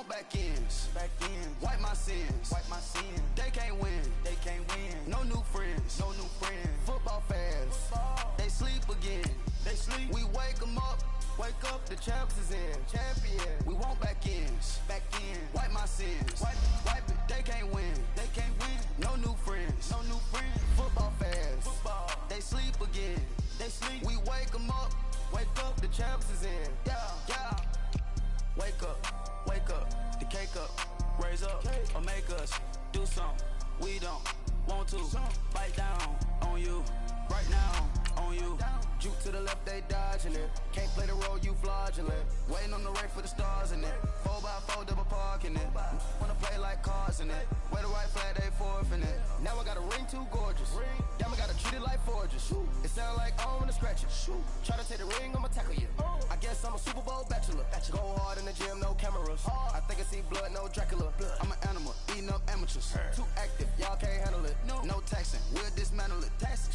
want back ends. Wipe my sins. They can't win. No new friends. Football fans. They sleep again. We wake them up. The champs is in. We want back ends. Wipe my sins. Wipe it. They can't win. No new friends. Football fans. They sleep again. We wake them up. The champs is in. Yeah. Wake up. The cake up. Raise up. Or make us do something we don't want to. Bite down on you. Right now on you. Juke to the left, they dodging it. Can't play the role, you fraudulent. Waiting on the right for the stars in it. 4x4 double parking it. Wanna play like cars in it. Wear the right flag, they forfeiting it. Now I got a ring too gorgeous. Damn, I gotta treat it like forges. It sound like I wanna scratch it. Try to take the ring, I'ma tackle you. I guess I'm a Super Bowl bachelor. Go hard in the gym, no cameras. I think I see blood, no Dracula. I'm an animal, eating up amateurs. Too active, y'all can't handle it. No taxing, we'll dismantle it.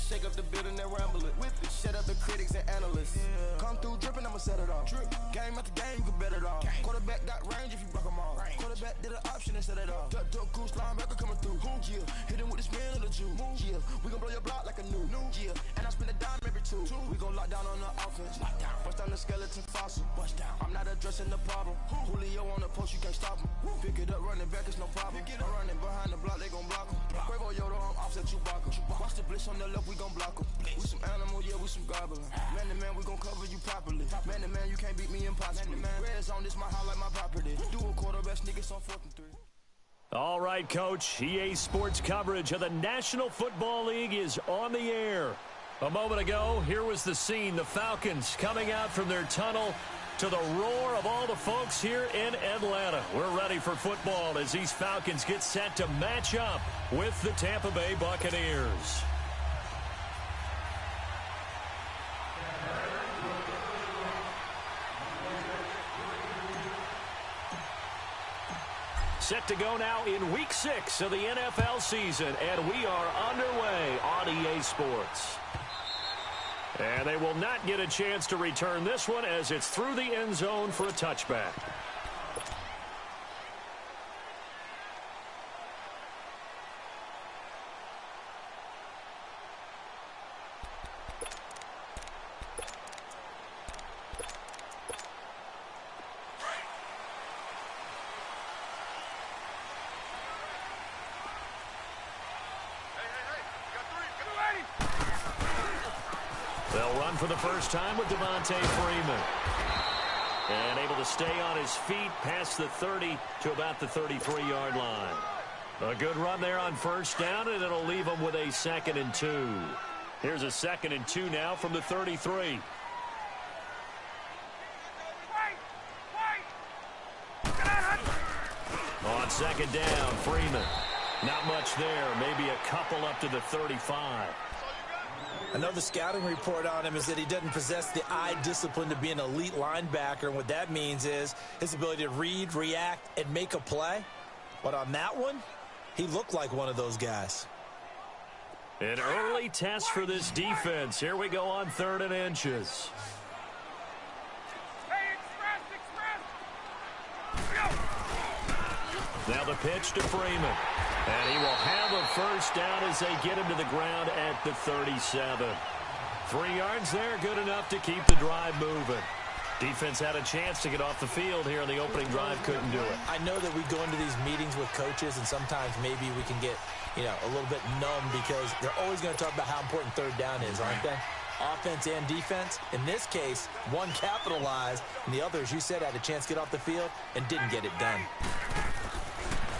Shake up the building and ramble it. Whip it, shut up the critics and analysts. Come through dripping, I'ma set it off. Game after game, you can bet it off. Quarterback got range if you block them all. Quarterback did an option and set it off. Duck goose linebacker coming through. Yeah, hit him with his man on the Jew. Yeah, we gon' blow your block like a new. Yeah, and I spend a dime every two. We gon' lock down on the offense. Bust down the skeleton fossil. I'm not addressing the problem. Julio on the post, you can't stop him. Pick it up, running back, it's no problem. I'm running behind the block, they gon' block him. Quavo Yoda, I'm offset Chewbacca. Watch the blitz on the left, we gon' block him. We some animal, yeah, we some goblin. Man to man, we gon' cover you properly. Man to man, you can't beat me impossibly. Red zone, this my highlight, my property. Do a quarterback sneakers on 4th and 3. All right, Coach. EA Sports coverage of the National Football League is on the air. A moment ago, here was the scene. The Falcons coming out from their tunnel to the roar of all the folks here in Atlanta. We're ready for football as these Falcons get set to match up with the Tampa Bay Buccaneers. Set to go now in Week 6 of the NFL season, and we are underway on EA Sports. And they will not get a chance to return this one as it's through the end zone for a touchback. They'll run for the first time with Devontae Freeman. And able to stay on his feet past the 30 to about the 33-yard line. A good run there on first down, and it'll leave them with a 2nd and 2. Here's a 2nd and 2 now from the 33. On 2nd down, Freeman. Not much there, maybe a couple up to the 35. I know the scouting report on him is that he doesn't possess the eye discipline to be an elite linebacker. And what that means is his ability to read, react, and make a play. But on that one, he looked like one of those guys. An early test for this defense. Here we go on 3rd and inches. Now the pitch to Freeman. And he will have a first down as they get him to the ground at the 37. 3 yards there, good enough to keep the drive moving. Defense had a chance to get off the field here in the opening drive, couldn't do it. I know that we go into these meetings with coaches, and sometimes maybe we can get, a little bit numb because they're always going to talk about how important 3rd down is, aren't they? Offense and defense. In this case, one capitalized, and the other, as you said, had a chance to get off the field and didn't get it done.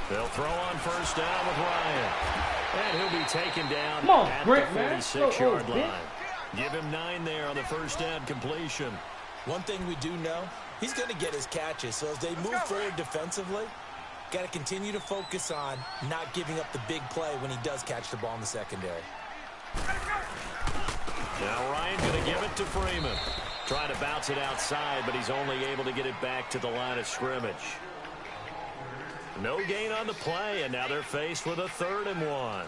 They'll throw on first down with Ryan. And he'll be taken down at the 46-yard line. Give him 9 there on the first down completion. One thing we do know, he's going to get his catches. So as they move forward defensively, got to continue to focus on not giving up the big play when he does catch the ball in the secondary. Now Ryan going to give it to Freeman. Trying to bounce it outside, but he's only able to get it back to the line of scrimmage. No gain on the play, and now they're faced with a 3rd and 1.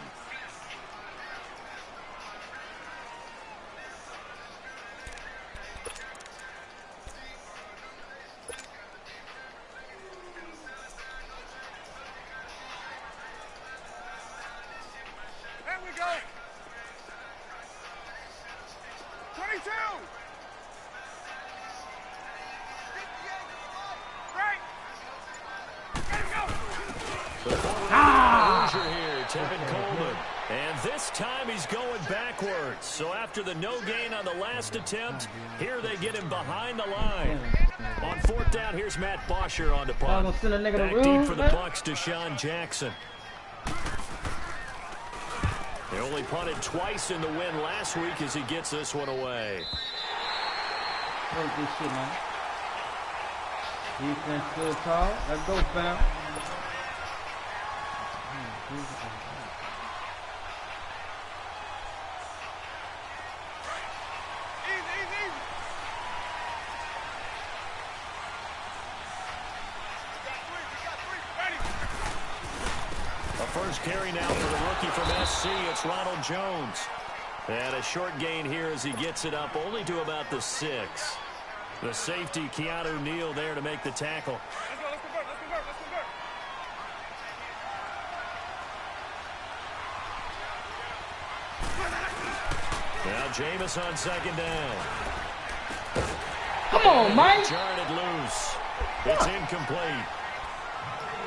Here, Tevin Coleman. And this time he's going backwards. So after the no gain on the last attempt, here they get him behind the line. On fourth down, here's Matt Bosher on the punt. Back deep for the Bucs, Deshaun Jackson. They only punted twice in the win last week as he gets this one away. This shit, man. Defense still tall. Let's go, fam. First carry now for the rookie from SC. It's Ronald Jones. And a short gain here as he gets it up only to about the 6. The safety, Keanu Neal, there to make the tackle. Now Jameis on second down. Come on, Mike. Jarred loose. It's incomplete.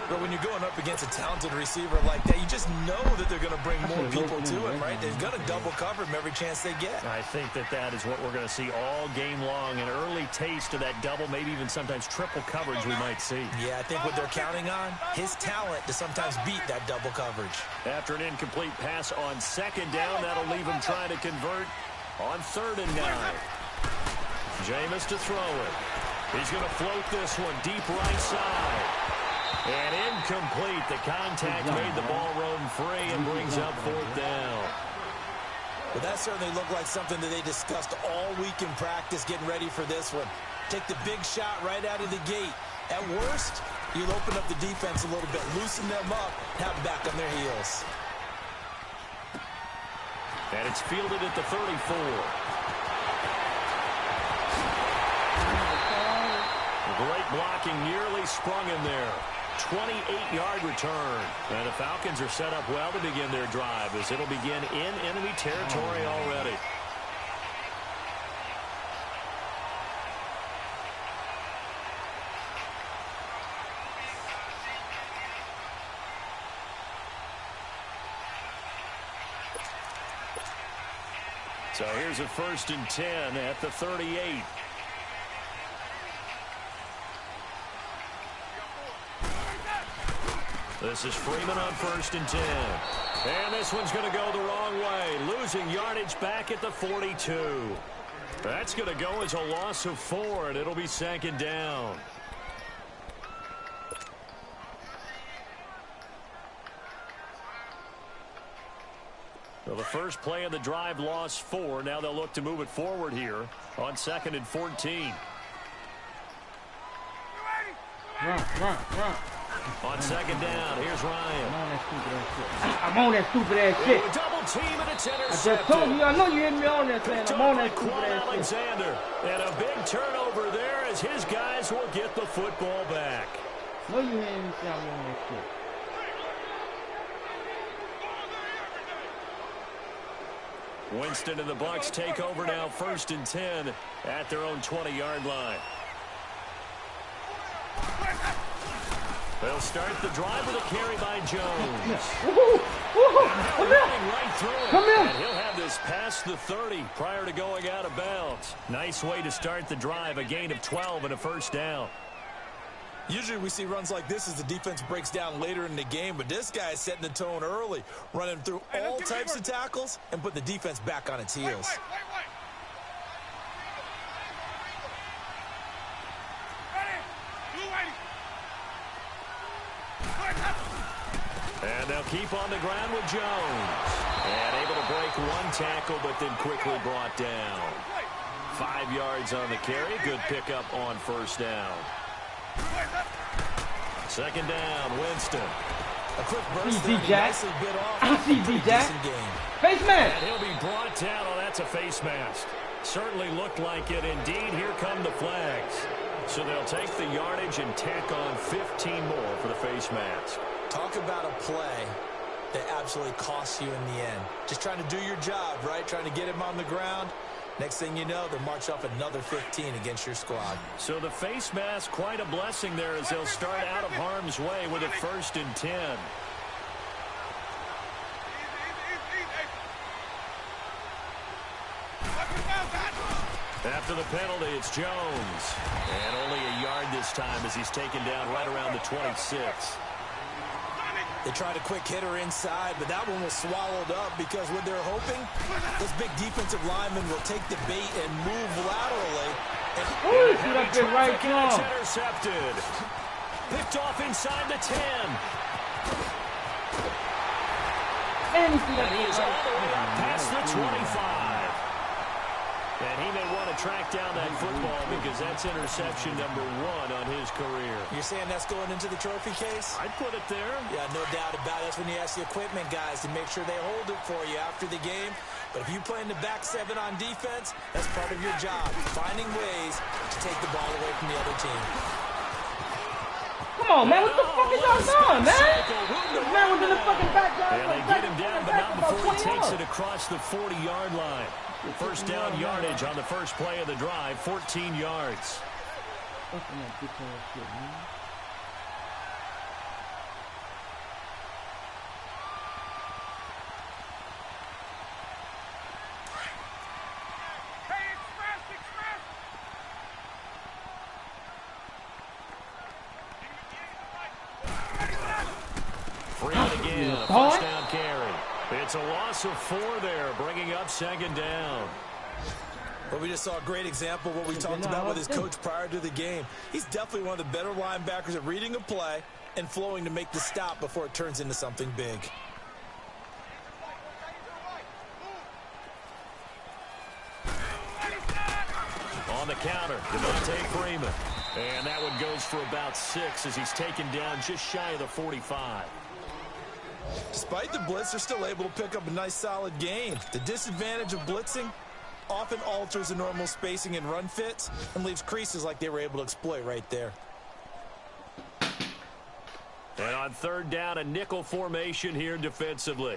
But when you're going up against a talented receiver like that, you just know that they're going to bring more people to him, right? They're going to double cover him every chance they get. I think that is what we're going to see all game long. An early taste of that double, maybe even sometimes triple coverage we might see. Yeah, I think what they're counting on, his talent to sometimes beat that double coverage. After an incomplete pass on second down, that'll leave him trying to convert on 3rd and 9. Jameis to throw it. He's going to float this one deep right side. And incomplete. The contact made the ball roam free and brings up 4th down. But that certainly looked like something that they discussed all week in practice getting ready for this one. Take the big shot right out of the gate. At worst, you'll open up the defense a little bit, loosen them up, have them back on their heels. And it's fielded at the 34. Great blocking, nearly sprung in there. 28-yard return. And the Falcons are set up well to begin their drive as it'll begin in enemy territory already. So here's a 1st and 10 at the 38. This is Freeman on 1st and 10. And this one's going to go the wrong way. Losing yardage back at the 42. That's going to go as a loss of 4, and it'll be 2nd down. So the first play of the drive lost 4. Now they'll look to move it forward here on 2nd and 14. Run. On 2nd down, here's Ryan. I'm on that stupid ass shit. Double team, and it's intercepted. I just told you, I know you hit me on that thing. I'm on that stupid ass Alexander. And a big turnover there as his guys will get the football back. No, you hear me say I'm on that shit. Winston and the Bucs take over now, 1st and 10 at their own 20-yard line. They'll start the drive with a carry by Jones. Right through it. And he'll have this past the 30 prior to going out of bounds. Nice way to start the drive, a gain of 12 and a 1st down. Usually we see runs like this as the defense breaks down later in the game, but this guy is setting the tone early, running through all types of tackles and put the defense back on its heels. And they'll keep on the ground with Jones. And able to break one tackle, but then quickly brought down. 5 yards on the carry. Good pickup on 1st down. 2nd down, Winston. A quick burst there, nicely bit off. I see D-Jack. Face mask. And he'll be brought down. Oh, that's a face mask. Certainly looked like it. Indeed, here come the flags. So they'll take the yardage and tack on 15 more for the face mask. Talk about a play that absolutely costs you in the end. Just trying to do your job, right? Trying to get him on the ground. Next thing you know, they'll march off another 15 against your squad. So the face mask, quite a blessing there as they'll start out of harm's way with a 1st and 10. After the penalty, it's Jones. And only a yard this time as he's taken down right around the 26. They tried a quick hitter inside, but that one was swallowed up because what they're hoping, this big defensive lineman will take the bait and move laterally. Ooh, see that big right It's claw. intercepted. Picked off inside the 10. And he see that And he big is right all the way up past the claw. 25. And he may want to track down that football because that's interception number 1 on his career. You're saying that's going into the trophy case? I'd put it there. Yeah, no doubt about it. That's when you ask the equipment guys to make sure they hold it for you after the game. But if you play in the back 7 on defense, that's part of your job, finding ways to take the ball away from the other team. Come on, man. What the fuck is y'all doing, man? This man was in the fucking backyard. And they get him down, but not before he takes it across the 40-yard line. First down yardage on the first play of the drive, 14 yards. Freeman again, a first down carry. It's a loss of 4 there, bringing up 2nd down. Well, we just saw a great example of what we talked about with his coach prior to the game. He's definitely one of the better linebackers at reading a play and flowing to make the stop before it turns into something big. On the counter, Devontae Freeman. And that one goes for about 6 as he's taken down just shy of the 45. Despite the blitz, they're still able to pick up a nice, solid gain. The disadvantage of blitzing often alters the normal spacing and run fits and leaves creases like they were able to exploit right there. And on 3rd down, a nickel formation here defensively.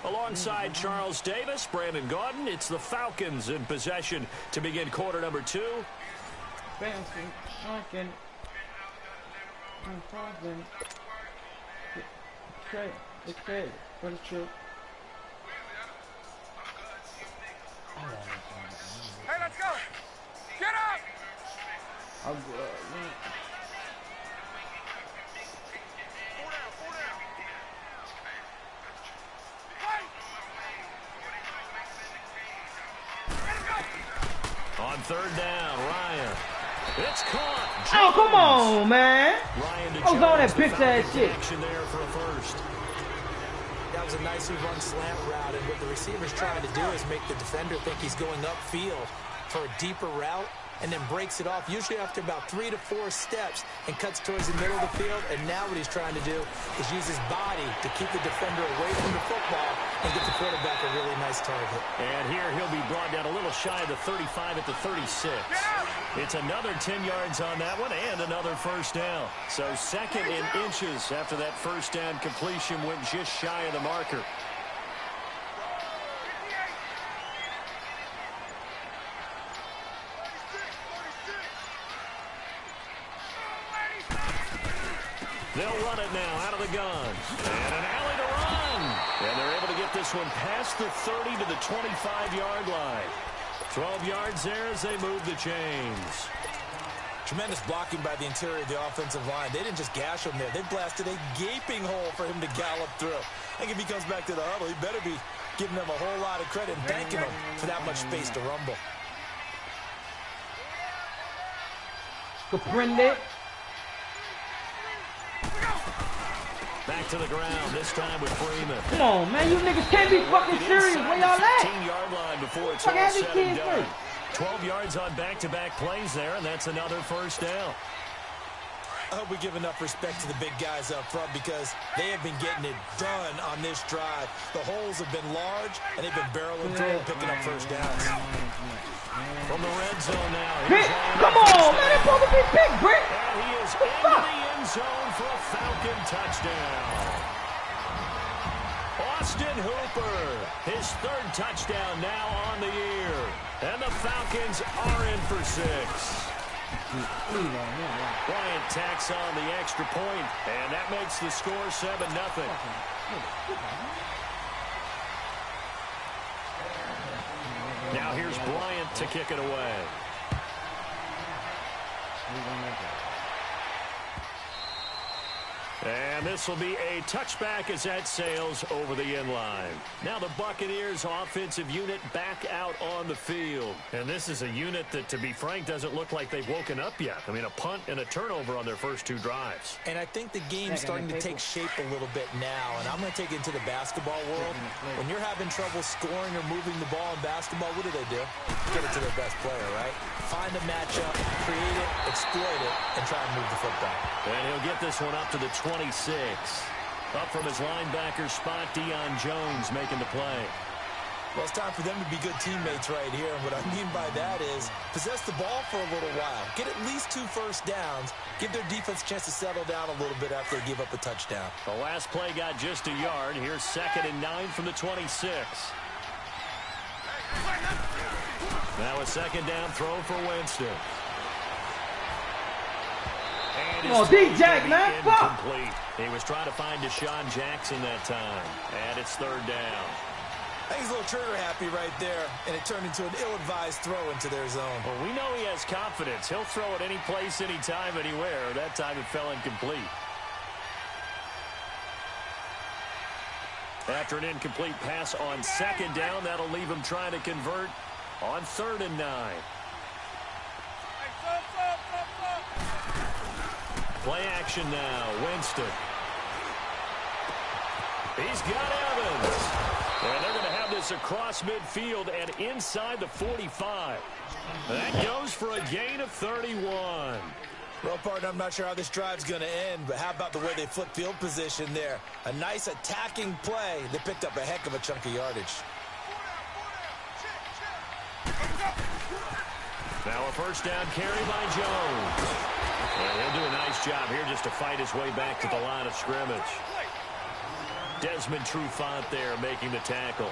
Alongside Charles Davis, Brandon Gaudin, it's the Falcons in possession to begin quarter number 2. Bouncing, shocking, problem. Okay, but it's true. Hey, let's go! Get up! I'll go, man. On 3rd down, Ryan. It's caught. Oh, come on, man. Ryan to I was on that Jones, bitch ass shit. action there for a first. That was a nicely run slant route, and what the receiver's trying to do is make the defender think he's going upfield for a deeper route, and then breaks it off, usually after about 3 to 4 steps, and cuts towards the middle of the field. And now what he's trying to do is use his body to keep the defender away from the football and get the quarterback a really nice target. And here he'll be brought down a little shy of the 35 at the 36. It's another 10 yards on that one and another first down. So 2nd in inches after that first down completion went just shy of the marker. They'll run it now out of the gun. And an alley to run. And they're able to get this one past the 30 to the 25-yard line. 12 yards there as they move the chains. Tremendous blocking by the interior of the offensive line. They didn't just gash him there. They blasted a gaping hole for him to gallop through. I think if he comes back to the huddle, he better be giving them a whole lot of credit and thanking them for that much space to rumble. Comprende. Back to the ground, this time with Freeman. Come on, man. You niggas can't be fucking serious. Where y'all at? 15-yard line before it's Fuck all out these said and kids done. first. 12 yards on back-to-back plays there, and that's another first down. I hope we give enough respect to the big guys up front because they have been getting it done on this drive. The holes have been large, and they've been barreling through and picking up first downs. From the red zone now. Pick. Come on, man. That's supposed to be pick, Brick. And he is into the end zone for a Falcon touchdown. Austin Hooper, his third touchdown now on the year. And the Falcons are in for 6. Bryant tacks on the extra point, and that makes the score 7-0. Now here's Bryant to kick it away. And this will be a touchback as that sails over the end line. Now the Buccaneers offensive unit back out on the field. And this is a unit that, to be frank, doesn't look like they've woken up yet. I mean, a punt and a turnover on their first 2 drives. And I think the game's starting to take shape a little bit now. And I'm going to take it into the basketball world. When you're having trouble scoring or moving the ball in basketball, what do? Get it to their best player, right? Find a matchup, create it, exploit it, and try and move the football. And he'll get this one up to the 26. Up from his linebacker spot, Deion Jones making the play. Well, it's time for them to be good teammates right here. And what I mean by that is possess the ball for a little while. Get at least 2 first downs. Give their defense a chance to settle down a little bit after they give up a touchdown. The last play got just a yard. Here's 2nd and 9 from the 26. Now a 2nd down throw for Winston. Come on, D-Jack, man. Fuck. He was trying to find Deshaun Jackson that time. And it's 3rd down. I think he's a little trigger happy right there, and it turned into an ill-advised throw into their zone. Well, we know he has confidence. He'll throw it any place, anytime, anywhere. That time it fell incomplete. After an incomplete pass on 2nd down, that'll leave him trying to convert on 3rd and 9. Play action now. Winston. He's got Evans. And they're going to have this across midfield and inside the 45. That goes for a gain of 31. Well, partner, I'm not sure how this drive's going to end, but how about the way they flip field position there? A nice attacking play that picked up a heck of a chunk of yardage. Now a 1st down carry by Jones. And he'll do a nice job here just to fight his way back to the line of scrimmage. Desmond Trufant there making the tackle.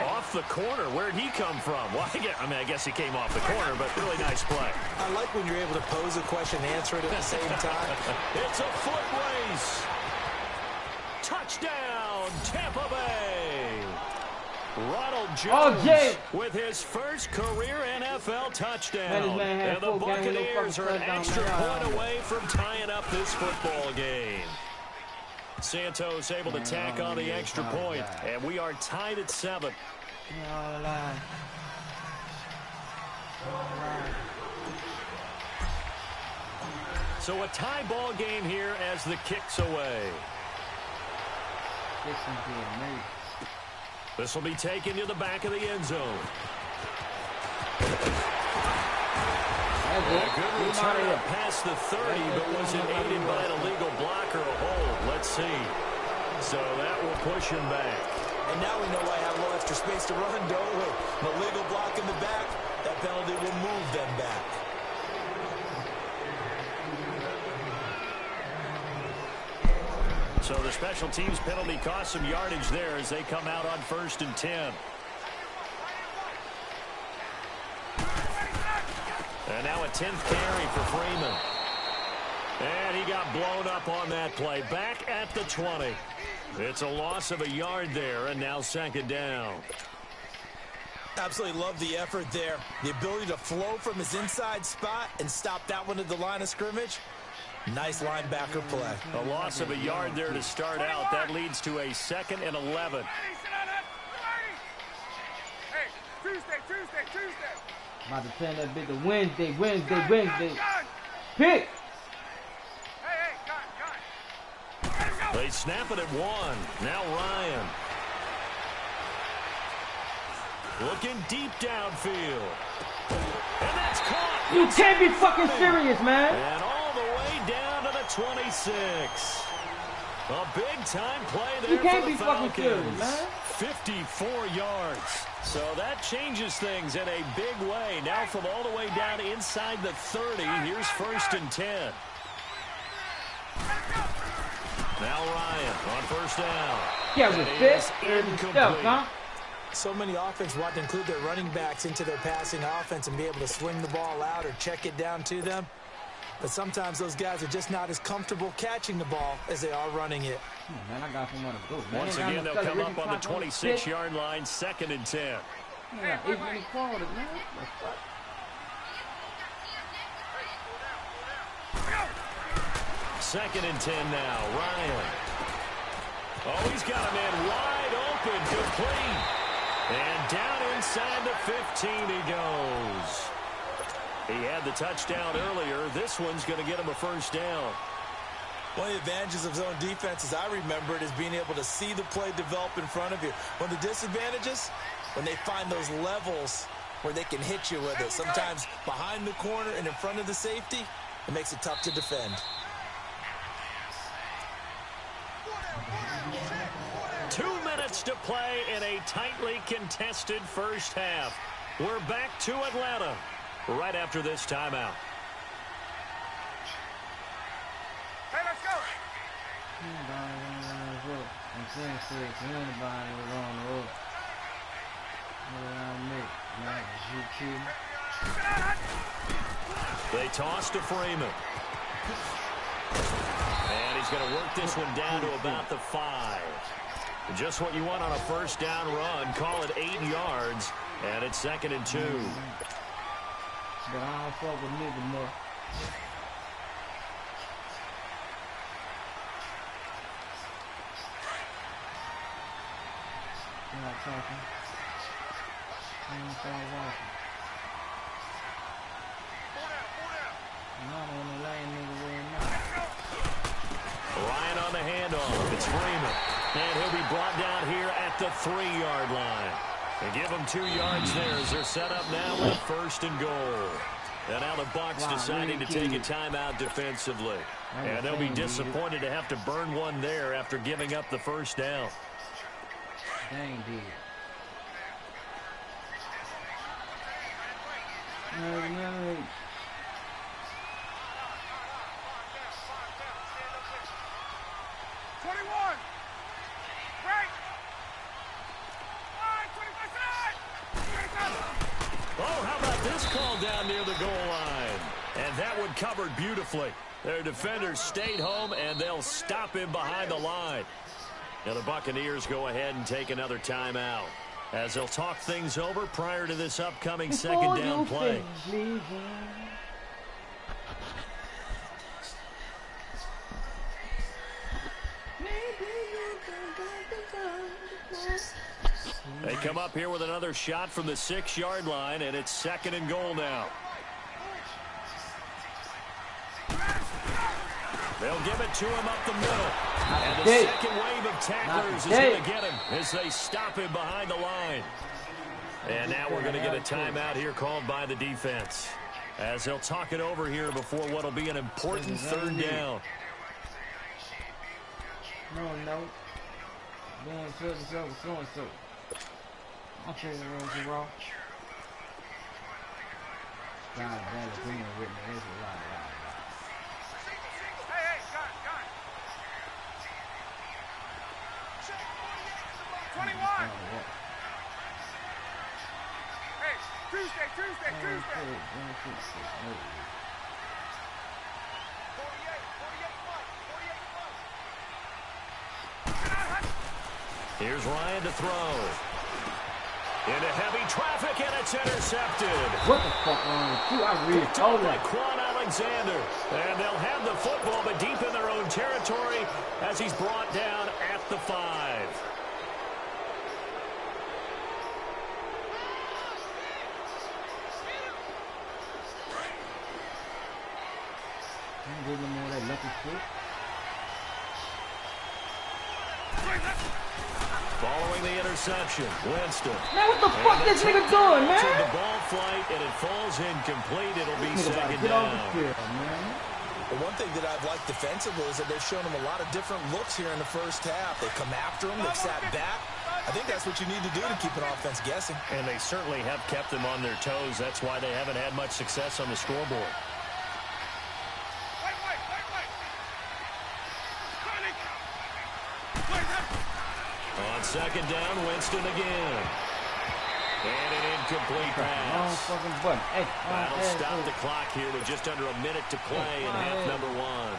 Off the corner. Where'd he come from? Well, I guess he came off the corner, but really nice play. I like when you're able to pose a question and answer it at the same time. It's a foot race. Touchdown, Tampa Bay. Ronald Jones with his first career NFL touchdown. And the Buccaneers are an extra point away from tying up this football game. Santos able to tack on the extra point, and we are tied at 7. So a tie ball game here as the kick's away. This will be taken to the back of the end zone. Good return past the 30, but was it aided by an illegal block or a hold? Let's see. So that will push him back. And now we know why I have a little extra space to run, don't we? An illegal block in the back, that penalty will move them back. So the special teams penalty cost some yardage there as they come out on 1st and 10. And now a 10th carry for Freeman. And he got blown up on that play. Back at the 20. It's a loss of a yard there, and now 2nd down. Absolutely love the effort there. The ability to flow from his inside spot and stop that one at the line of scrimmage. Nice linebacker play. A loss of a yard there to start out. That leads to a 2nd and 11. Hey, Tuesday. I'm about to tell that bit the Wednesday. Pick. Hey, gun. They snap it at 1. Now Ryan. Looking deep downfield. And that's caught. You can't be fucking serious, man. And all the way down to the 26. A big-time play there for the Falcons. Man. 54 yards. So that changes things in a big way. Now from all the way down inside the 30. Here's 1st and 10. Now Ryan on 1st down. Yeah, with this stuff, huh? So many offenses want to include their running backs into their passing offense and be able to swing the ball out or check it down to them. But sometimes those guys are just not as comfortable catching the ball as they are running it. Man, I got somewhere to go. Man, once again, they'll come up on the 26-yard line, 2nd and 10. Yeah, even quality, man. Second and 10 now. Ryan. Oh, he's got a man wide open, complete. And down inside the 15 he goes. He had the touchdown earlier. This one's going to get him a 1st down. One of the advantages of zone defense, as I remember it, is being able to see the play develop in front of you. One of the disadvantages, when they find those levels where they can hit you with it. Sometimes behind the corner and in front of the safety, it makes it tough to defend. 2 minutes to play in a tightly contested first half. We're back to Atlanta right after this timeout. Hey, let's go. They toss to Freeman. And he's going to work this one down to about the 5. Just what you want on a 1st down run. Call it 8 yards. And it's 2nd and 2. But I don't fuck with nigga more. I'm not talking. I'm not walking. I'm not on the lane, nigga, where not. Ryan on the handoff. It's Freeman. And he'll be brought down here at the 3-yard line. They give him 2 yards there as they're set up now with 1st and goal. And now the Bucs deciding to take a timeout defensively. And they'll be disappointed to have to burn one there after giving up the 1st down. Dang, dude. No. 21. Right. 25 side. Oh, how about this call down near the goal line? And that one covered beautifully. Their defenders stayed home, and they'll stop him behind the line. Now the Buccaneers go ahead and take another timeout as they'll talk things over prior to this upcoming 2nd down play. They come up here with another shot from the 6-yard line, and it's 2nd and goal now. They'll give it to him up the middle. And the second wave of tacklers is going to get him as they stop him behind the line. And now we're going to get a timeout here called by the defense as they'll talk it over here before what will be an important 3rd down. No. Doing so. I'll tell you what, raw. God, that is being with me. There's a lot. Hey, gun. 21. Hey, Tuesday. 48. Here's Ryan to throw. Into heavy traffic, and it's intercepted. What the fuck wrong with you? I really told by Quan Alexander. And they'll have the football, but deep in their own territory as he's brought down at the 5. I'm giving them all that lucky shit. Following the interception, Winston. Man, what the fuck this nigga doing, man? The ball flight, and it falls incomplete. It'll be 2nd down. Well, one thing that I've liked defensively is that they've shown them a lot of different looks here in the first half. They come after them, they've sat back, I think that's what you need to do to keep an offense guessing. And they certainly have kept them on their toes. That's why they haven't had much success on the scoreboard. On second down, Winston again. And an incomplete pass. That'll stop the clock here with just under a minute to play in half number one.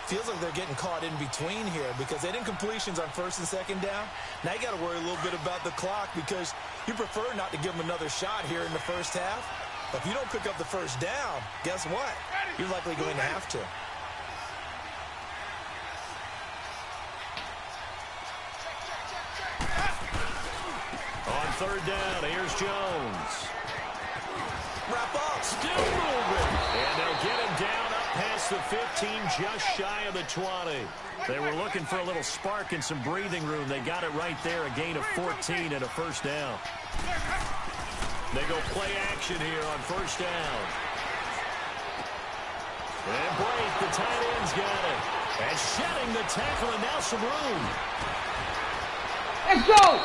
Feels like they're getting caught in between here because they didn't completions on first and second down. Now you got to worry a little bit about the clock because you prefer not to give them another shot here in the first half. But if you don't pick up the first down, guess what? You're likely going to have to. On third down, here's Jones. Wrap up. Still moving. And they'll get him down up past the 15, just shy of the 20. They were looking for a little spark and some breathing room. They got it right there, a gain of 14 and a first down. They go play action here on first down. And Blake, the tight end's got it. And shedding the tackle, and now some room. Let's go!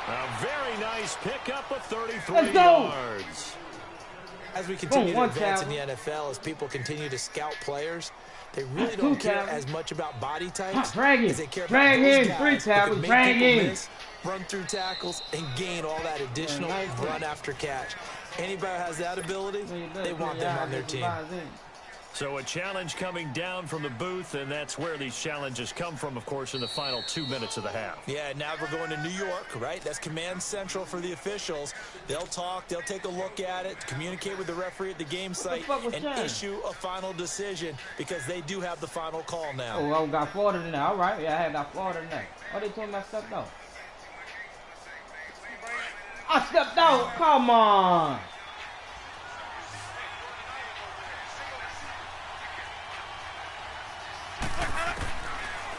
A very nice pickup of 33 yards. As we continue to advance in the NFL, as people continue to scout players, they really don't care as much about body types as they care about those guys who can make people miss, run through tackles, and gain all that additional run after catch. Anybody who has that ability, they want them on their team. So a challenge coming down from the booth, and that's where these challenges come from, of course, in the final 2 minutes of the half. Yeah, now we're going to New York, right? That's command central for the officials. They'll talk, they'll take a look at it, communicate with the referee at the game site, and issue a final decision because they do have the final call now. Oh, I got Florida in there. All right, yeah, I had got Florida in there. Oh, they told me I stepped out. I stepped out. Come on.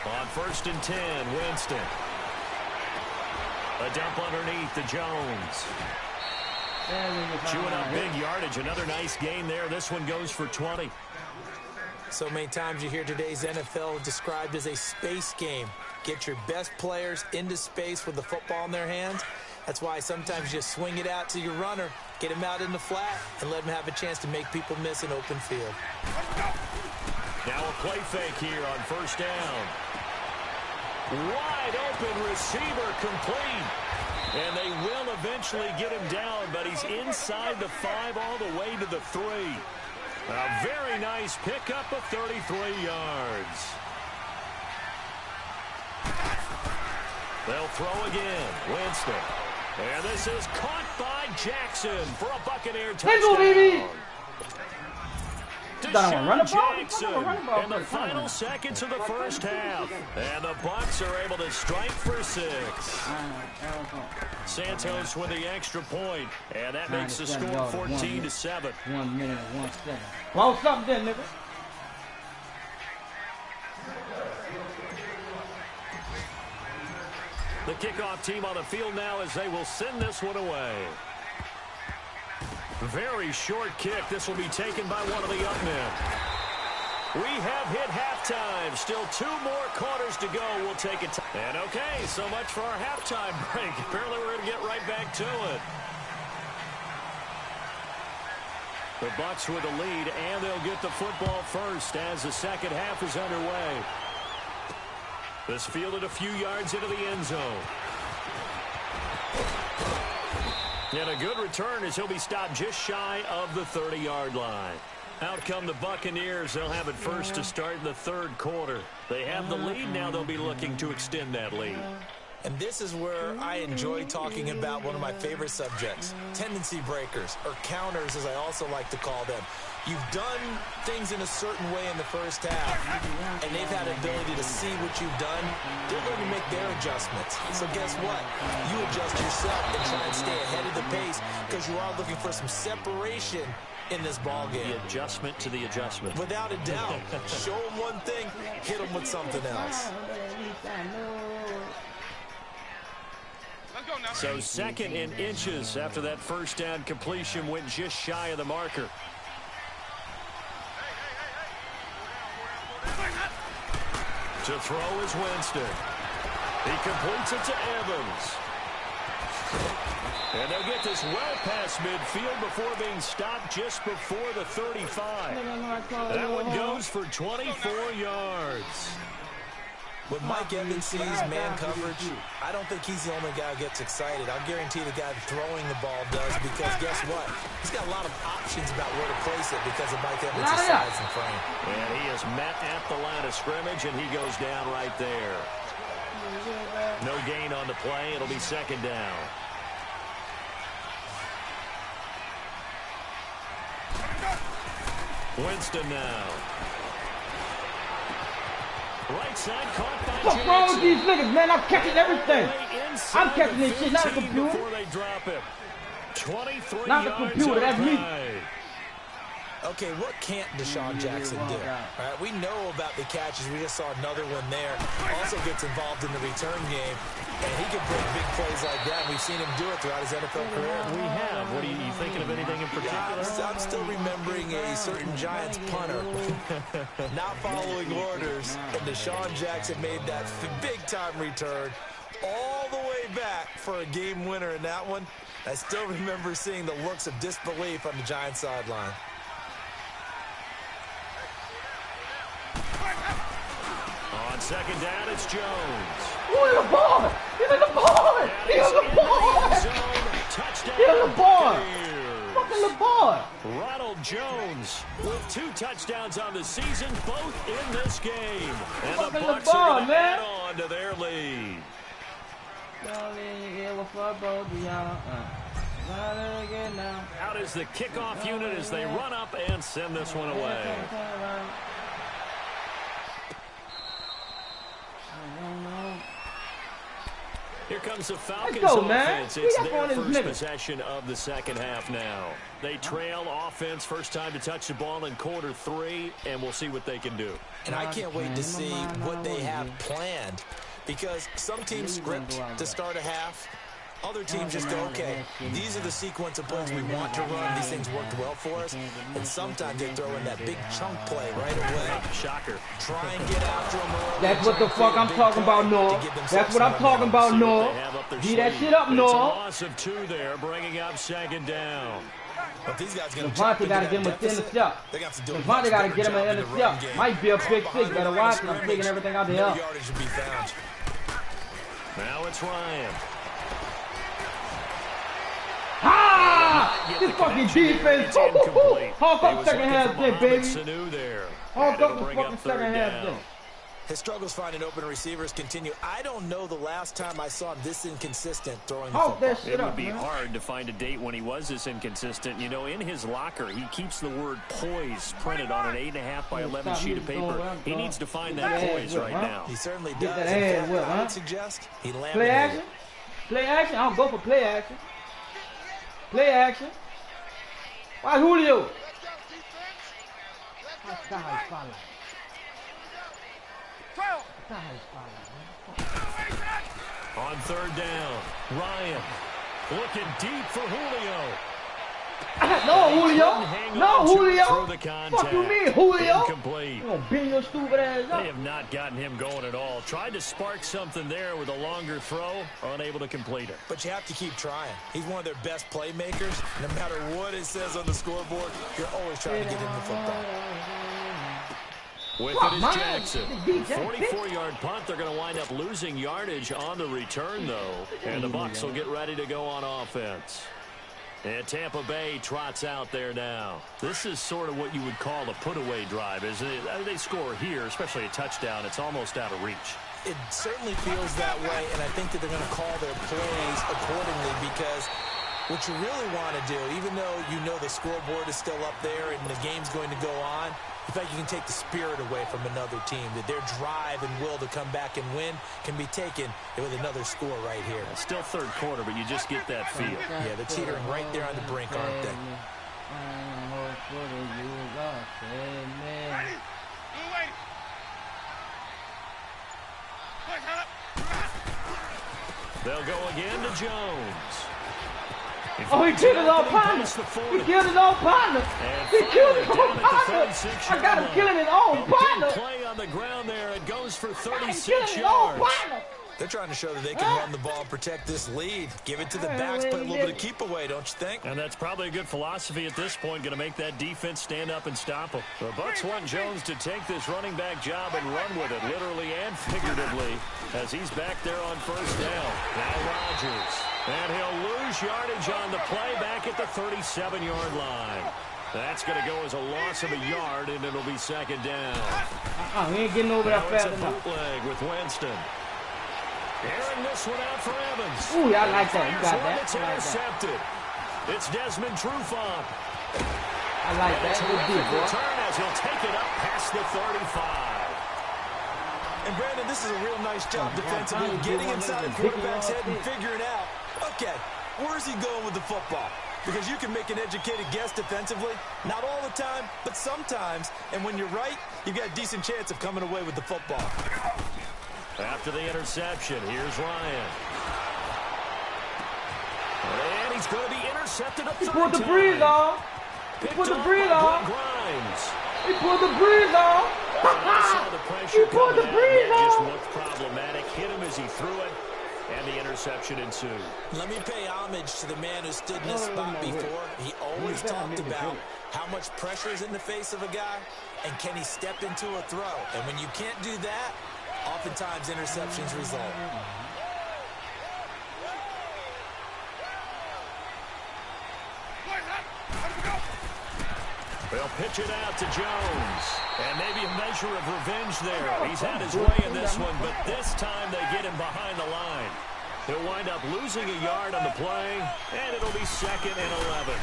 On first and 10, Winston. A dump underneath to Jones. Chewing up big yardage. Another nice gain there. This one goes for 20. So many times you hear today's NFL described as a space game. Get your best players into space with the football in their hands. That's why sometimes you just swing it out to your runner, get him out in the flat, and let him have a chance to make people miss an open field. Now a play fake here on first down. Wide open receiver complete. And they will eventually get him down, but he's inside the 5 all the way to the 3. A very nice pickup of 33 yards. They'll throw again. Winston. And this is caught by Jackson for a Buccaneer touchdown. Jackson in the final seconds of the first half. And the Bucs are able to strike for 6. Santos with the extra point. And that makes the score 14-7. 1 minute and 1 second. Well, something then, nigga. The kickoff team on the field now as they will send this one away. Very short kick. This will be taken by one of the young men. We have hit halftime. Still 2 more quarters to go. We'll take it. And okay, so much for our halftime break. Apparently we're going to get right back to it. The Bucs with the lead, and they'll get the football first as the second half is underway. This fielded a few yards into the end zone. And a good return as he'll be stopped just shy of the 30-yard line. Out come the Buccaneers. They'll have it first to start in the third quarter. They have the lead. Now they'll be looking to extend that lead. And this is where I enjoy talking about one of my favorite subjects, tendency breakers, or counters as I also like to call them. You've done things in a certain way in the first half, and they've had the ability to see what you've done. They're going to make their adjustments. So guess what? You adjust yourself and try and stay ahead of the pace because you are looking for some separation in this ball game. The adjustment to the adjustment. Without a doubt. Show them one thing, hit them with something else. So second in inches after that first down completion went just shy of the marker. To throw is Winston. He completes it to Evans. And they'll get this well past midfield before being stopped just before the 35. That one goes for 24 yards. When Mike Evans sees man coverage, I don't think he's the only guy who gets excited. I'll guarantee the guy throwing the ball does, because guess what? He's got a lot of options about where to place it because of Mike Evans' size and frame. And he is met at the line of scrimmage, and he goes down right there. No gain on the play. It'll be second down. Winston now. Right side caught by What's wrong with these niggas, man? I'm catching everything. I'm catching this shit, not a computer. Before they drop it. 23 not the computer, that's me. Okay, what can't Deshaun Jackson do? Right, we know about the catches. We just saw another one there. Also gets involved in the return game, and he can break big plays like that. We've seen him do it throughout his NFL career. We have. What are you thinking of anything in particular? Yeah, I'm still remembering a certain Giants punter not following orders, and Deshaun Jackson made that big-time return all the way back for a game winner in that one. I still remember seeing the looks of disbelief on the Giants sideline. On second down, it's Jones. Who in the ball? Get in the ball! Get in the ball! Touchdown. Get in the ball! Fucking the ball! Ronald Jones with 2 touchdowns on the season, both in this game. And the Bucs are going to add on to their lead. Out is the kickoff unit as they run up and send this one away. Here comes the Falcons offense. It's their first possession of the second half now. They trail offense first time to touch the ball in quarter 3, and we'll see what they can do. And I can't wait to see what they have planned, because some teams script to start a half. Other teams just go, okay, these are the sequence of plays we want to run. These things worked well for us. And sometimes they throw in that big chunk play right away. Shocker. Try and get after them early. That's what the fuck I'm talking about, Noah. That's what I'm talking about, Noah. Beat that shit up, Noah. It's a loss of 2 there, bringing up second down. But these guys going to Devontae got to get him a intercept. Devontae got to get him an intercept. Might be a big 6. Better watch him. I'm taking everything out the hell. Now it's Ryan. Ah! This fucking defense. Hawk up second half then, baby. Hawk up the fucking second half then. His struggles finding open receivers continue. I don't know the last time I saw him this inconsistent throwing the football. It would be hard to find a date when he was this inconsistent. You know, in his locker, he keeps the word poise printed on an 8.5 by 11 sheet of paper. He needs to find that poise right now. He certainly does. In fact, I would suggest he laminated. Play action? Play action? I don't go for play action. Play action. Why Julio? On third down, Ryan looking deep for Julio. No, Julio. No, Julio. Fuck you mean, Julio? Incomplete. You gonna bend your stupid ass up. They have not gotten him going at all. Tried to spark something there with a longer throw, unable to complete it. But you have to keep trying. He's one of their best playmakers. No matter what it says on the scoreboard, you're always trying to get him the football. With it is Jackson. 44-yard punt. They're going to wind up losing yardage on the return, though. And the Bucs will get ready to go on offense. And Tampa Bay trots out there now. This is sort of what you would call a put-away drive, isn't it? They score here, especially a touchdown. It's almost out of reach. It certainly feels that way, and I think that they're going to call their plays accordingly, because what you really want to do, even though you know the scoreboard is still up there and the game's going to go on, in fact, you can take the spirit away from another team, that their drive and will to come back and win can be taken with another score right here. Still third quarter, but you just get that feel. Yeah, they're teetering right there on the brink, aren't they? They'll go again to Jones. Oh, he killed his own partner. He killed his own partner. He killed his own partner. I got him killing his own partner. Play on the ground there. It goes for 36 yards. They're trying to show that they can run the ball and protect this lead. Give it to the backs, play a little bit of keep away, don't you think? And that's probably a good philosophy at this point, going to make that defense stand up and stop them. The Bucs want Jones to take this running back job and run with it, literally and figuratively, as he's back there on first down. Now Rodgers. And he'll lose yardage on the play back at the 37-yard line. That's going to go as a loss of a yard, and it'll be second down. He ain't getting over that fast enough. It's a bootleg with Winston. Airing this one out for Evans. Ooh, I like that. You got that. It's intercepted. It's Desmond Trufant. I like that. Good deal, boy. Return as he'll take it up past the 35. And Brandon, this is a real nice job defensively, getting inside the quarterback's head and figuring out, okay, where's he going with the football? Because you can make an educated guess defensively, not all the time, but sometimes. And when you're right, you've got a decent chance of coming away with the football. After the interception, here's Ryan. And he's going to be intercepted a third time. He pulled the breeze off. He pulled the breeze off. He pulled the breeze off. He pulled the breeze off. Just looked problematic. Hit him as he threw it, and the interception ensued. Let me pay homage to the man who stood in this spot before. He always talked about how much pressure is in the face of a guy, and can he step into a throw. And when you can't do that, oftentimes interceptions result. They'll pitch it out to Jones. And maybe a measure of revenge there. He's had his way in this one, but this time they get him behind the line. He'll wind up losing a yard on the play, and it'll be second and 11.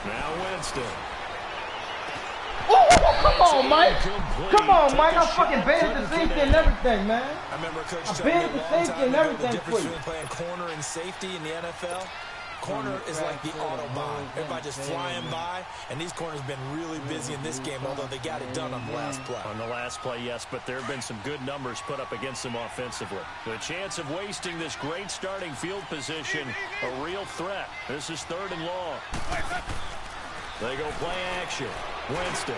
Now Winston. Oh, come on, Mike. Come on, Mike. I fucking baited the safety and everything, man. I remember Coach I baited the safety and everything the for difference you. between playing corner and safety in the NFL. Corner is like the Autobahn. Everybody just flying by, and these corners have been really busy in this game, although they got it done on the last play. On the last play, yes, but there have been some good numbers put up against them offensively. The chance of wasting this great starting field position, a real threat. This is third and long. They go play action. Winston.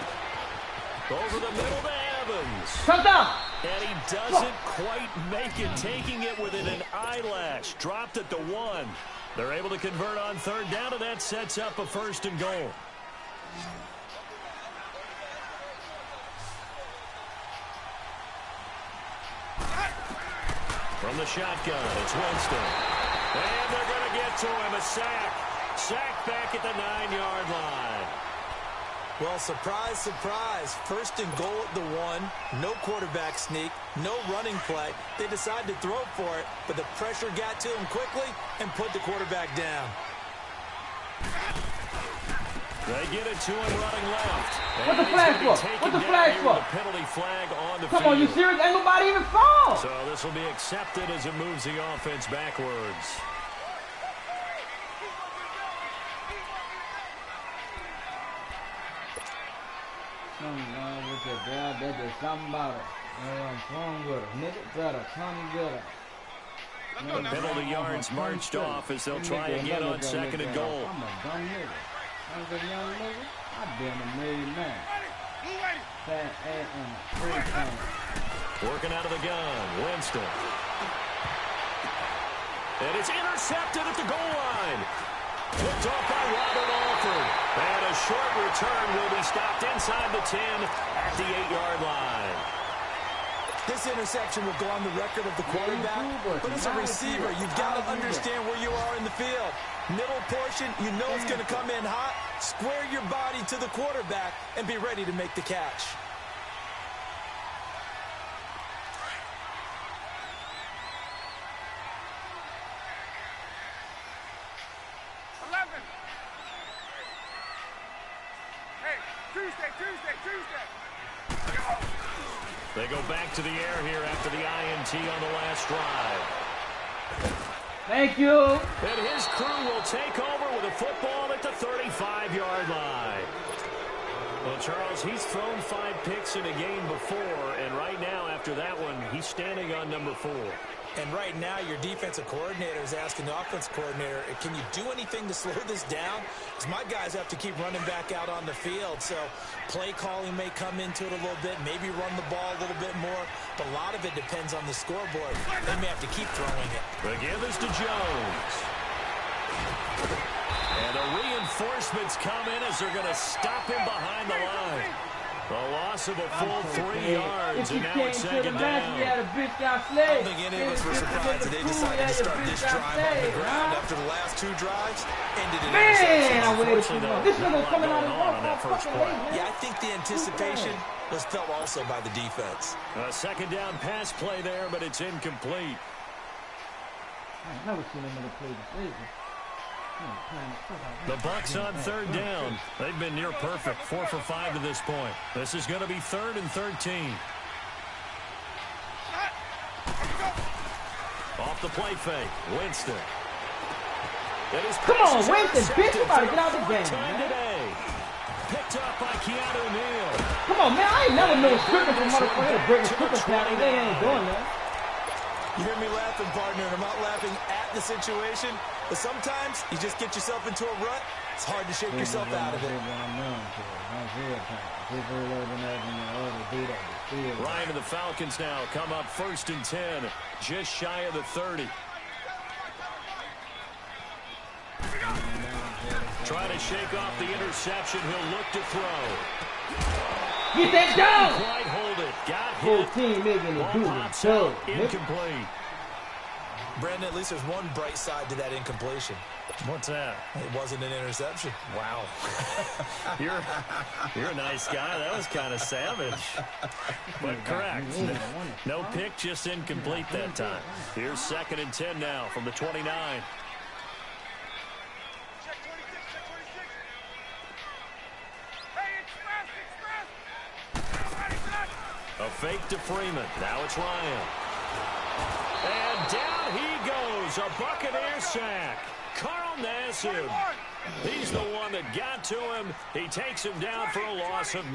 Over the middle to Evans. Touchdown. And he doesn't quite make it, taking it within an eyelash. Dropped at the 1. They're able to convert on third down, and that sets up a first and goal. From the shotgun, it's Winston. And they're going to get to him, a sack. Sack back at the 9-yard line. Well, surprise, surprise. First and goal at the 1. No quarterback sneak. No running play. They decided to throw for it, but the pressure got to him quickly and put the quarterback down. They get it to him running left. What the flag for? What the flag for? The penalty flag on the Come field. on, you serious? Ain't nobody even fall. So this will be accepted as it moves the offense backwards. Something wrong with your girl, that's just something about it. What's wrong with her? Nigga, better, come get her. The penalty yards marched off as they'll try again on second and goal. I'm a dumb nigga. I'm a young nigga. I've been a made man. Fat ass and free time. Working out of the gun, Winston. And it's intercepted at the goal line. Picked off by Robert Alford. And a short return will be stopped inside the 10 at the 8-yard line. This interception will go on the record of the quarterback, but as a receiver, you've got to understand where you are in the field. Middle portion, you know it's going to come in hot. Square your body to the quarterback and be ready to make the catch. They go back to the air here after the INT on the last drive. Thank you. And his crew will take over with a football at the 35-yard line. Well, Charles, he's thrown 5 picks in a game before, and right now, after that one, he's standing on number 4. And right now, your defensive coordinator is asking the offensive coordinator, can you do anything to slow this down? Because my guys have to keep running back out on the field. So play calling may come into it a little bit, maybe run the ball a little bit more. But a lot of it depends on the scoreboard. They may have to keep throwing it. The give is to Jones. And the reinforcements come in as they're going to stop him behind the line. A loss of a full 3 yards, and now it's second down. I don't think any of us were surprised that they decided to start this drive on the ground after the last 2 drives. Ended in interception. I waited too long. This nigga was coming out of that first play. Yeah, I think the anticipation was felt also by the defense. A second down pass play there, but it's incomplete. I've never seen another play this season. The Bucs on third down. They've been near perfect, 4 for 5 to this point. This is going to be 3rd and 13. Off the play fake, Winston. Come on, Winston, bitch, you about to get out of the game, man. Today. Picked up by Keanu Neal. Come on, man, I ain't never known scripting from motherfuckers breaking scripting pattern. They ain't doing that. You hear me laughing, partner, and I'm not laughing at the situation, but sometimes you just get yourself into a rut. It's hard to shake yourself out of it. Ryan and the Falcons now come up 1st and 10, just shy of the 30. Trying to shake off the interception. He'll look to throw. Get that down! Quite hold it. Got Whole hit. team making it do Pops it. out. Incomplete. Brandon, at least there's one bright side to that incompletion. What's that? It wasn't an interception. Wow. You're a nice guy. That was kind of savage. But correct. No pick, just incomplete that time. Here's 2nd and 10 now from the 29. A fake to Freeman. Now it's Ryan. And down he goes. A Buccaneer sack. Carl Nassib. He's the one that got to him. He takes him down for a loss of 9.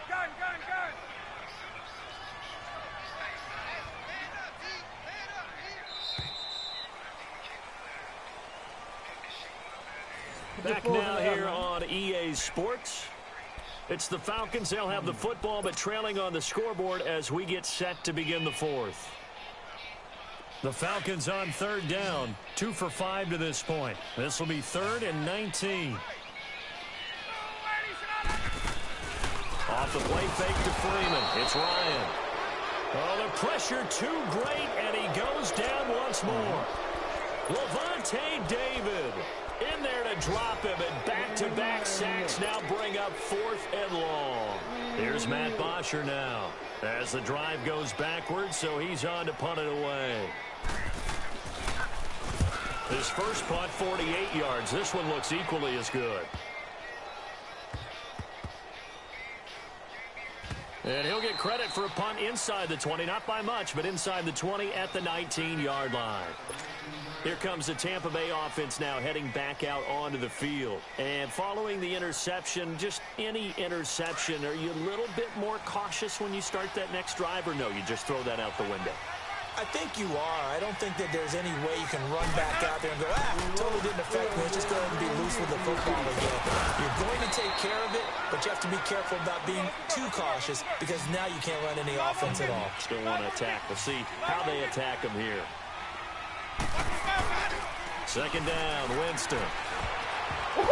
Gun. Back now here on EA Sports. It's the Falcons. They'll have the football, but trailing on the scoreboard as we get set to begin the 4th. The Falcons on 3rd down, 2 for 5 to this point. This will be 3rd and 19. Off the play fake to Freeman. It's Ryan. Oh, the pressure too great, and he goes down once more. Levante David in there to drop him, and back-to-back sacks now bring up 4th and long. Here's Matt Bosher now as the drive goes backwards, so he's on to punt it away. His first punt, 48 yards. This one looks equally as good. And he'll get credit for a punt inside the 20, not by much, but inside the 20 at the 19-yard line. Here comes the Tampa Bay offense now heading back out onto the field. And following the interception, just any interception, are you a little bit more cautious when you start that next drive, or no, you just throw that out the window? I think you are. I don't think that there's any way you can run back out there and go, totally didn't affect me. Let's just go ahead and be loose with the football again. You're going to take care of it, but you have to be careful about being too cautious because now you can't run any offense at all. Still want to attack. We'll see how they attack him here. 2nd down, Winston. And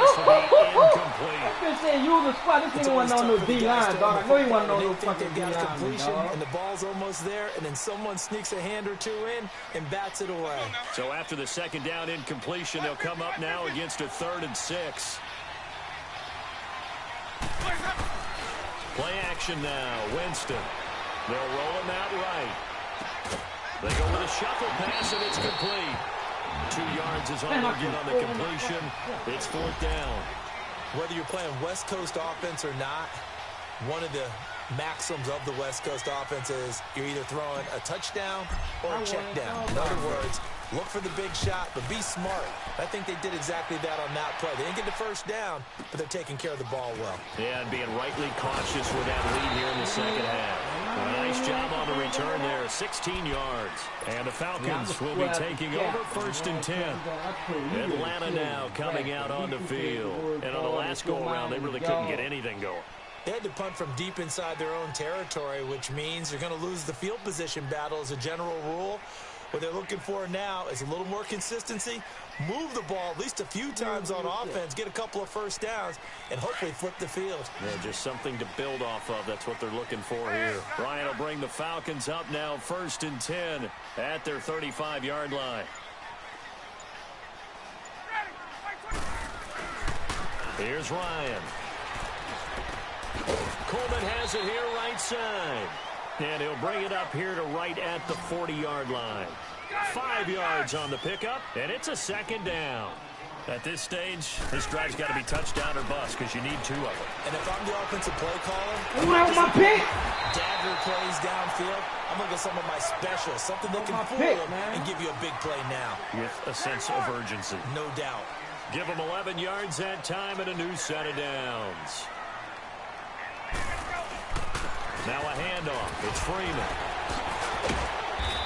this will be incomplete. I've been saying use the spot. This nigga wasn't on no D-line, dog. I know he wasn't on no fucking D-line, dog. and the ball's almost there, and then someone sneaks a hand or two in and bats it away. So after the 2nd down incompletion, they'll come up now against a 3rd and 6. Play action now, Winston. They'll roll him out right. They go with a shuffle pass, and it's complete. 2 yards is all they'll get on the completion. It's 4th down. Whether you're playing West Coast offense or not, one of the maxims of the West Coast offense is you're either throwing a touchdown or a check down. In other words, Look for the big shot, but be smart. I think they did exactly that on that play. They didn't get the first down, but they're taking care of the ball well. Yeah, and being rightly cautious with that lead here in the second half. A nice job on the return there, 16 yards. And the Falcons will be taking over 1st and 10. Atlanta now coming out on the field. And on the last go-around, they really couldn't get anything going. They had to punt from deep inside their own territory, which means they're going to lose the field position battle as a general rule. What they're looking for now is a little more consistency, move the ball at least a few times on offense, get a couple of first downs, and hopefully flip the field. Yeah, just something to build off of. That's what they're looking for here. Bryant will bring the Falcons up now 1st and 10 at their 35-yard line. Here's Ryan. Coleman has it here right side. And he'll bring it up here to right at the 40-yard line. 5 yards on the pickup, and it's a 2nd down. At this stage, this drive's got to be touchdown or bust because you need 2 of them. And if I'm the offensive play caller, my pick. dagger plays downfield, I'm going to get some of my specials, something that can fool them and give you a big play now. With a sense of urgency. No doubt. Give them 11 yards that time and a new set of downs. Now a handoff. It's Freeman.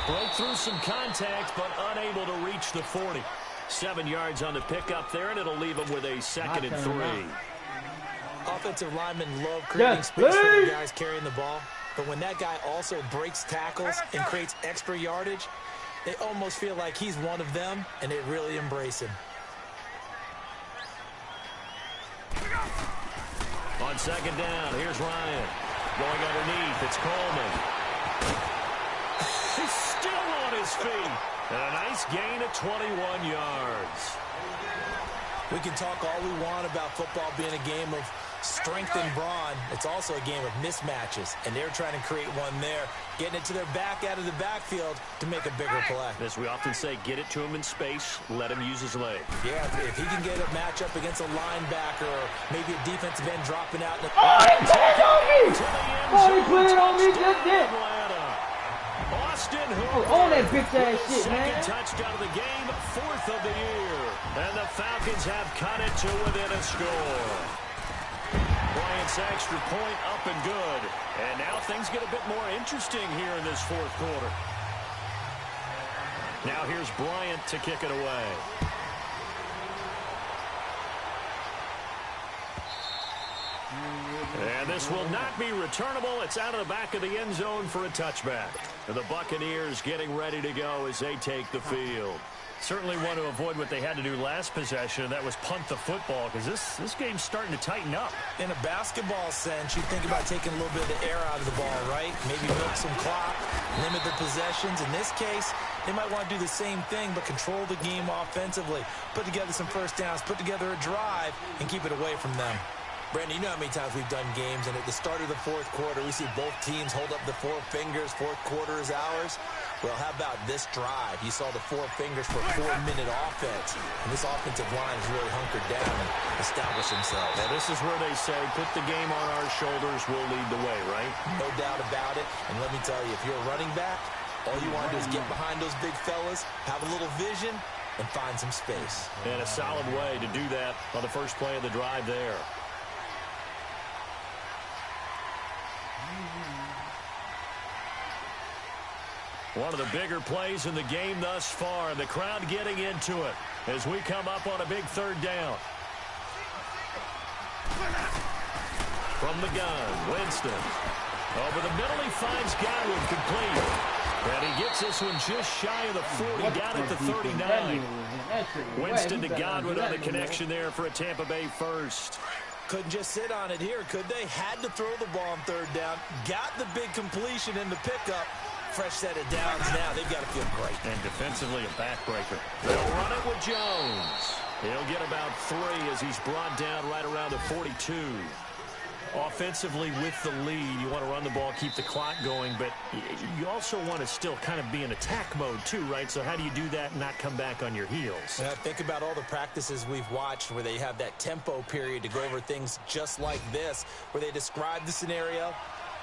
Broke through some contact, but unable to reach the 40. 7 yards on the pickup there, and it'll leave them with a 2nd and 3. Offensive linemen love creating space for the guys carrying the ball, but when that guy also breaks tackles and creates extra yardage, they almost feel like he's one of them, and they really embrace him. On 2nd down, here's Ryan. Going underneath, it's Coleman. He's still on his feet. And a nice gain of 21 yards. We can talk all we want about football being a game of strength and brawn. It's also a game of mismatches, and they're trying to create one there, getting it to their back out of the backfield to make a bigger play. As we often say, get it to him in space, let him use his leg. Yeah, if he can get a matchup against a linebacker or maybe a defensive end dropping out. Oh, he put it on me! Oh, he put it on me just then. Austin Hooper. On that bitch ass shit, man. Second touchdown of the game, 4th of the year. And the Falcons have cut it to within a score. Bryant's extra point up and good. And now things get a bit more interesting here in this 4th quarter. Now here's Bryant to kick it away. And this will not be returnable. It's out of the back of the end zone for a touchback. And the Buccaneers getting ready to go as they take the field. Certainly want to avoid what they had to do last possession, and that was punt the football, because this game's starting to tighten up. In a basketball sense, you think about taking a little bit of the air out of the ball, right? Maybe milk some clock, limit the possessions. In this case, they might want to do the same thing, but control the game offensively. Put together some first downs, put together a drive, and keep it away from them. Brandon, you know how many times we've done games, and at the start of the 4th quarter, we see both teams hold up the 4 fingers, 4th quarter is ours. Well, how about this drive? You saw the 4 fingers for a 4-minute offense, and this offensive line has really hunkered down and established themselves. Now, this is where they say, put the game on our shoulders, we'll lead the way, right? No doubt about it, and let me tell you, if you're a running back, all you want to do is get behind those big fellas, have a little vision, and find some space. And a solid way to do that on the first play of the drive there. One of the bigger plays in the game thus far, and the crowd getting into it as we come up on a big 3rd down. From the gun, Winston. Over the middle, he finds Godwin complete. And he gets this one just shy of the 40, down at the 39. Winston to Godwin on the connection there for a Tampa Bay first. Couldn't just sit on it here, could they? Had to throw the ball on 3rd down. Got the big completion in the pickup. Fresh set of downs now. They've got to feel great. And defensively, a backbreaker. They'll run it with Jones. He'll get about 3 as he's brought down right around the 42. Offensively with the lead, you want to run the ball, keep the clock going, but you also want to still kind of be in attack mode too, right? So how do you do that and not come back on your heels? Think about all the practices we've watched where they have that tempo period to go over things just like this, where they describe the scenario,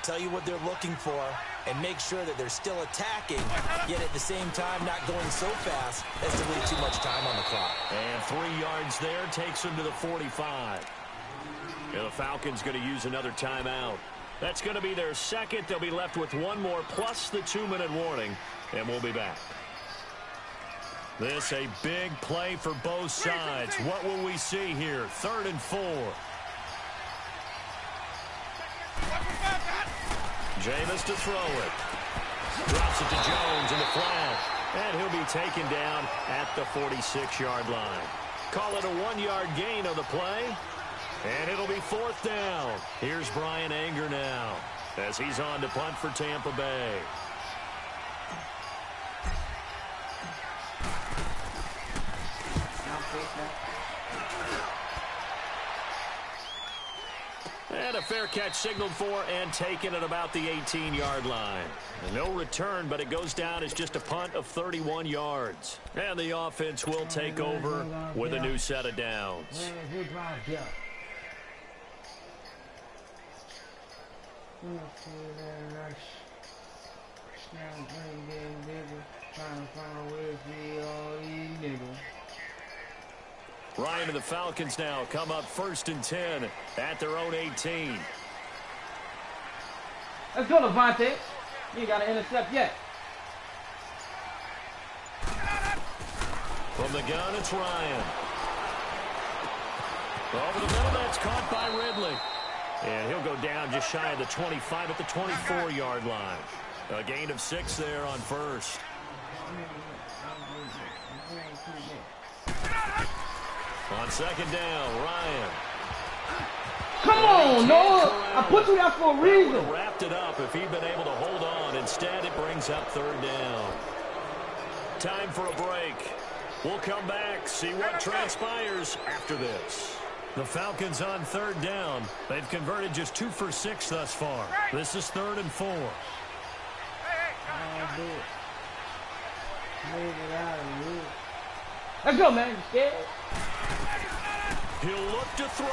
tell you what they're looking for, and make sure that they're still attacking, yet at the same time not going so fast as to leave too much time on the clock. And 3 yards there takes them to the 45. And the Falcons going to use another timeout. That's going to be their second. They'll be left with one more plus the 2-minute warning, and we'll be back. This a big play for both sides. What will we see here? 3rd and 4. Jameis to throw it. Drops it to Jones in the flat. And he'll be taken down at the 46-yard line. Call it a 1-yard gain on the play. And it'll be 4th down. Here's Brian Anger now as he's on to punt for Tampa Bay. And a fair catch signaled for and taken at about the 18-yard line. No return, but it goes down as just a punt of 31 yards. And the offense will take over with a new set of downs. Ryan and the Falcons now come up 1st and 10 at their own 18. Let's go, Levante. You ain't got to intercept yet. From the gun, it's Ryan. Over the middle, that's caught by Ridley. And he'll go down just shy of the 25 at the 24-yard line. A gain of 6 there on 1st. On 2nd down, Ryan. Come on, Noah. I put you there for a reason. Would have wrapped it up if he'd been able to hold on. Instead, it brings up 3rd down. Time for a break. We'll come back, see what transpires after this. The Falcons on 3rd down. They've converted just 2 for 6 thus far. This is 3rd and 4. Let's go, man. You scared? He'll look to throw.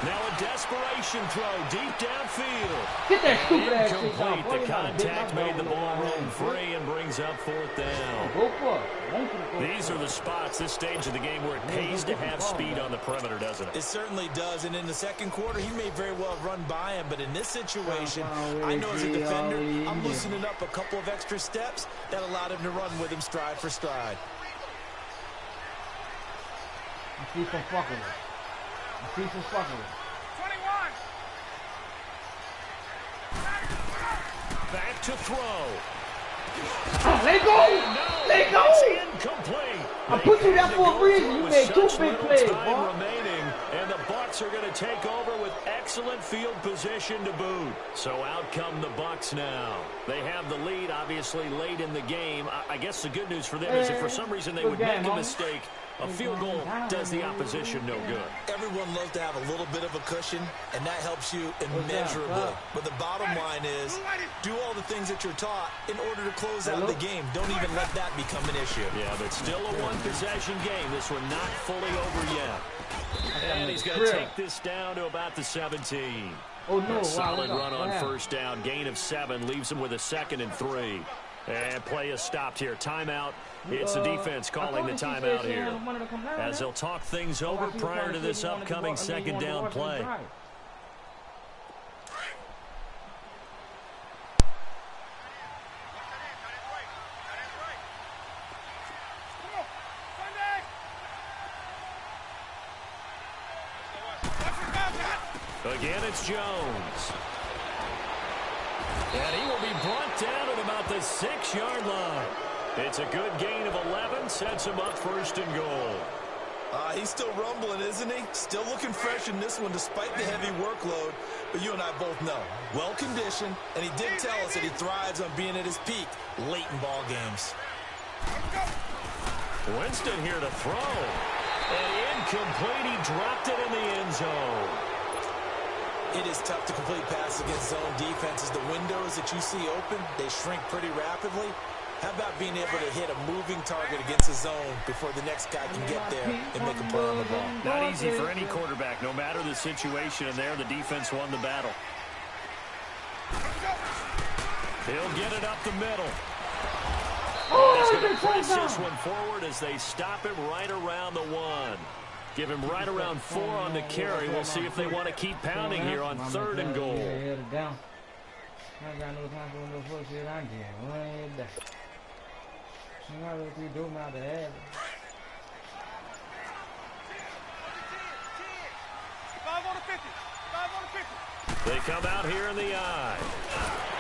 Now a desperation throw deep downfield. Get that stupid ass shit incomplete. down. The contact made the ball roam free and brings up 4th down. Go for it. These are the spots, this stage of the game, where it pays to have speed on the perimeter, doesn't it? It certainly does, and in the 2nd quarter, he may very well have run by him, but in this situation, I know as a defender, I'm loosening up a couple of extra steps that allowed him to run with him stride for stride. I see some fucking with. I see some fucking with. 21. Back to throw. Let go! Let go! It's incomplete. I put you there for a reason. You made 2 big plays, boy. Remaining, and the Bucs are going to take over with excellent field position to boot. So out come the Bucs now. They have the lead, obviously, late in the game. I guess the good news for them is if for some reason they would make a mistake, a field goal does the opposition no good. Everyone loves to have a little bit of a cushion, and that helps you immeasurably. But the bottom line is, do all the things that you're taught in order to close out the game. Don't even let that become an issue. Yeah, but still a one-possession game. This one not fully over yet. And he's going to take this down to about the 17. Oh, no. A solid run on 1st down. Gain of 7 leaves him with a 2nd and 3. And play is stopped here. Timeout. It's the defense calling the timeout here, as they'll talk things over prior to this upcoming 2nd down play. Again, it's Jones. And he will be brought down at about the 6-yard line. It's a good gain of 11, sets him up 1st and goal. He's still rumbling, isn't he? Still looking fresh in this one despite the heavy workload. But you and I both know, well-conditioned, and he did tell us that he thrives on being at his peak late in ball games. Winston here to throw. And incomplete. He dropped it in the end zone. It is tough to complete passes against zone defenses. The windows that you see open, they shrink pretty rapidly. How about being able to hit a moving target against a zone before the next guy can get there and make a play on the ball? Not easy for any quarterback. No matter the situation in there, the defense won the battle. He'll get it up the middle. Oh, He's that going was to a press this touchdown. one forward as they stop him right around the 1. Give him right around 4 on the carry. We'll see if they want to keep pounding here on 3rd and goal. They come out here in the eye.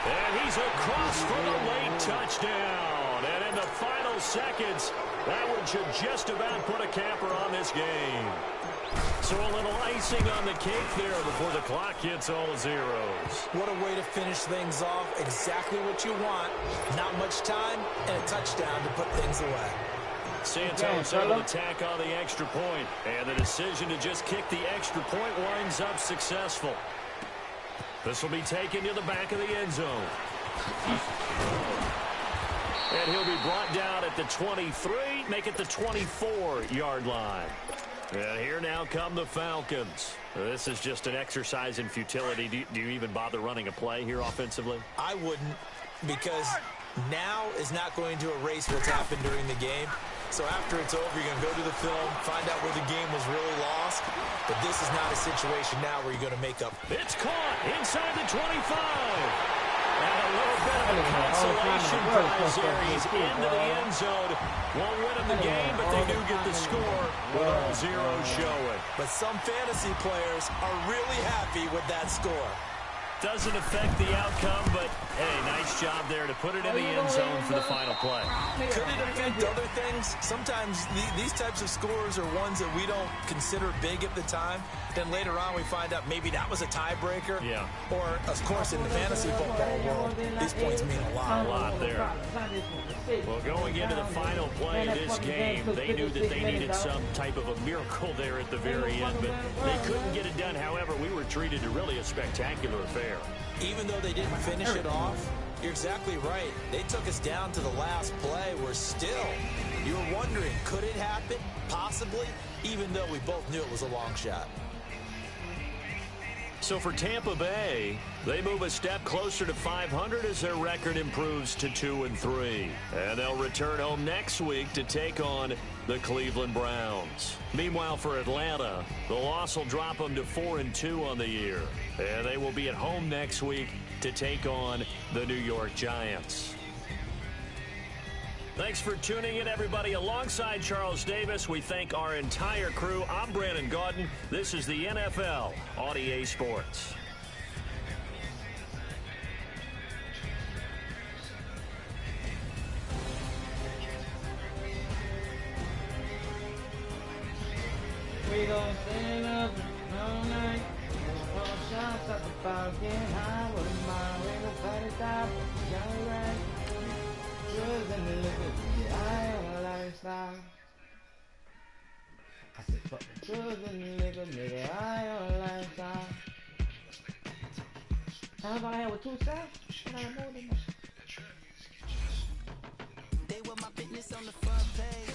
And he's across for the late touchdown. And in the final seconds, that one should just about put a capper on this game. So a little icing on the cake there before the clock hits all zeros. What a way to finish things off. Exactly what you want. Not much time and a touchdown to put things away. Santos able to tack on the extra point. And the decision to just kick the extra point winds up successful. This will be taken to the back of the end zone. And he'll be brought down at the 23, make it the 24-yard line. And here now come the Falcons. This is just an exercise in futility. Do you even bother running a play here offensively? I wouldn't, because now is not going to erase what's happened during the game. So after it's over, you're going to go to the film, find out where the game was really lost. But this is not a situation now where you're going to make up. It's caught inside the 25. And a little bit of a consolation prize there. He's into the end zone. Won't win him the game, but they do get the score with all zeros showing. But some fantasy players are really happy with that score. Doesn't affect the outcome, but, hey, nice job there to put it in the end zone for the final play. Could it affect other things? Sometimes these types of scores are ones that we don't consider big at the time. Then later on we find out maybe that was a tiebreaker. Yeah. Or, of course, in the fantasy football world, these points mean a lot. A lot there. Well, going into the final play of this game, they knew that they needed some type of a miracle there at the very end, but they couldn't get it done. However, we were treated to really a spectacular affair. Even though they didn't finish it off, you're exactly right. They took us down to the last play. We're still, you were wondering, could it happen? Possibly, even though we both knew it was a long shot. So for Tampa Bay, they move a step closer to 500 as their record improves to 2-3. And they'll return home next week to take on the Cleveland Browns. Meanwhile, for Atlanta, the loss will drop them to 4-2 on the year. And they will be at home next week to take on the New York Giants. Thanks for tuning in, everybody. Alongside Charles Davis, we thank our entire crew. I'm Brandon Gaudin. This is the NFL on EA Sports. We gon' stand up all night. All shots at the ball, getting high with a mind. We gon' party top, Johnny Ray. Drugs and the liquor, yeah, I am a lifestyle. I said, fuck the drugs and the liquor, nigga, I am a lifestyle. I was gonna have with 2 sacks, and I more than that. They were my business on the front page.